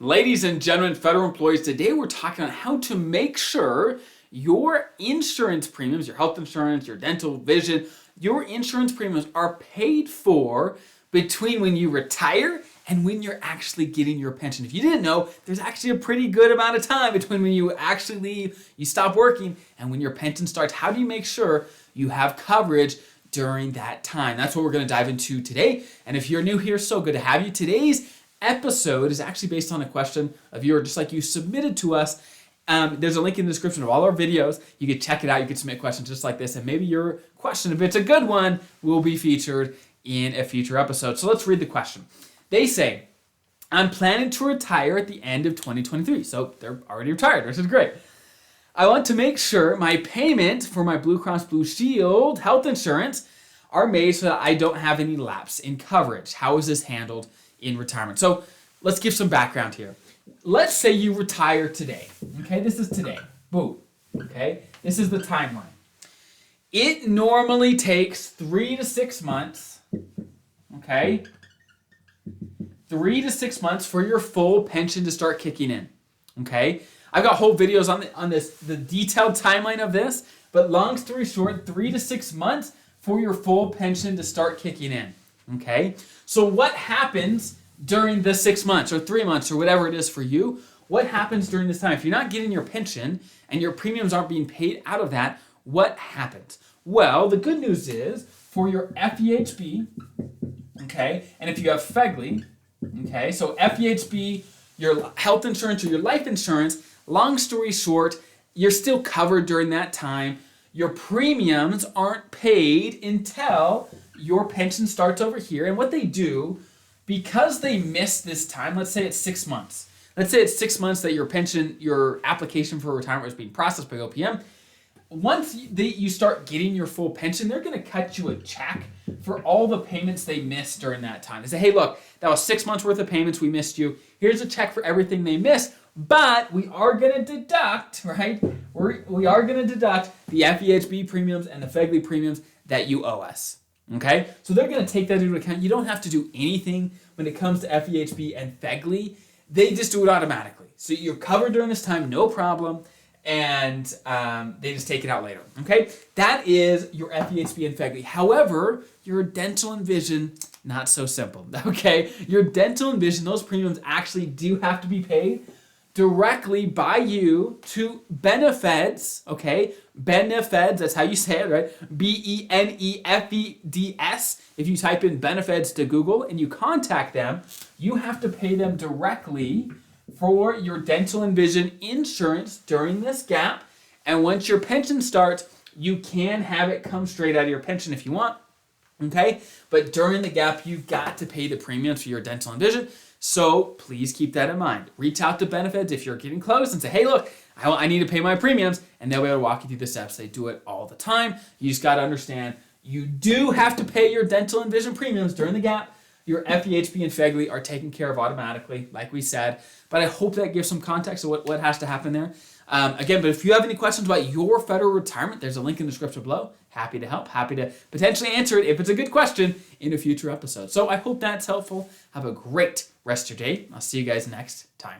Ladies and gentlemen, federal employees, today we're talking about how to make sure your insurance premiums, your health insurance, your dental, vision, your insurance premiums are paid for between when you retire and when you're actually getting your pension. If you didn't know, there's actually a pretty good amount of time between when you actually leave, you stop working, and when your pension starts. How do you make sure you have coverage during that time? That's what we're going to dive into today. And if you're new here, so good to have you. Today's episode is actually based on a question a viewer just like you submitted to us. There's a link in the description of all our videos. You can check it out. You can submit questions just like this, and maybe your question, if it's a good one, will be featured in a future episode. So let's read the question. They say, I'm planning to retire at the end of 2023. So they're already retired, which is great. I want to make sure my payment for my Blue Cross Blue Shield health insurance are made so that I don't have any lapse in coverage. How is this handled in retirement? So let's give some background here. Let's say you retire today. Okay, this is today. Boom. Okay, this is the timeline. It normally takes 3 to 6 months. Okay, 3 to 6 months for your full pension to start kicking in. Okay, I've got whole videos on the detailed timeline of this, but long story short, 3 to 6 months for your full pension to start kicking in. Okay, so what happens during the 6 months or 3 months or whatever it is for you? What happens during this time? If you're not getting your pension and your premiums aren't being paid out of that, what happens? Well, the good news is for your FEHB, okay, and if you have FEGLI, okay, so FEHB, your health insurance or your life insurance, long story short, you're still covered during that time. Your premiums aren't paid until your pension starts over here. And what they do, because they missed this time, let's say it's 6 months. Let's say it's 6 months that your pension, your application for retirement was being processed by OPM. Once you start getting your full pension, they're going to cut you a check for all the payments they missed during that time. They say, hey, look, that was 6 months worth of payments. We missed you. Here's a check for everything they missed. But we are going to deduct, right? We are going to deduct the FEHB premiums and the FEGLI premiums that you owe us. Okay? So they're going to take that into account. You don't have to do anything when it comes to FEHB and FEGLI. They just do it automatically. So you're covered during this time, no problem. And they just take it out later. Okay? That is your FEHB and FEGLI. However, your dental and vision, not so simple. Okay? Your dental and vision, those premiums actually do have to be paid directly by you to Benefeds, okay? Benefeds, that's how you say it, right? Benefeds. If you type in Benefeds to Google and you contact them, you have to pay them directly for your dental and vision insurance during this gap. And once your pension starts, you can have it come straight out of your pension if you want, okay? But during the gap, you've got to pay the premiums for your dental and vision. So please keep that in mind. Reach out to Benefits if you're getting close and say, hey, look, I need to pay my premiums. And they'll be able to walk you through the steps. They do it all the time. You just got to understand you do have to pay your dental and vision premiums during the gap. Your FEHB and FEGLI are taken care of automatically, like we said. But I hope that gives some context of what has to happen there. Again, but if you have any questions about your federal retirement, there's a link in the description below. Happy to help. Happy to potentially answer it if it's a good question in a future episode. So I hope that's helpful. Have a great rest of your day. I'll see you guys next time.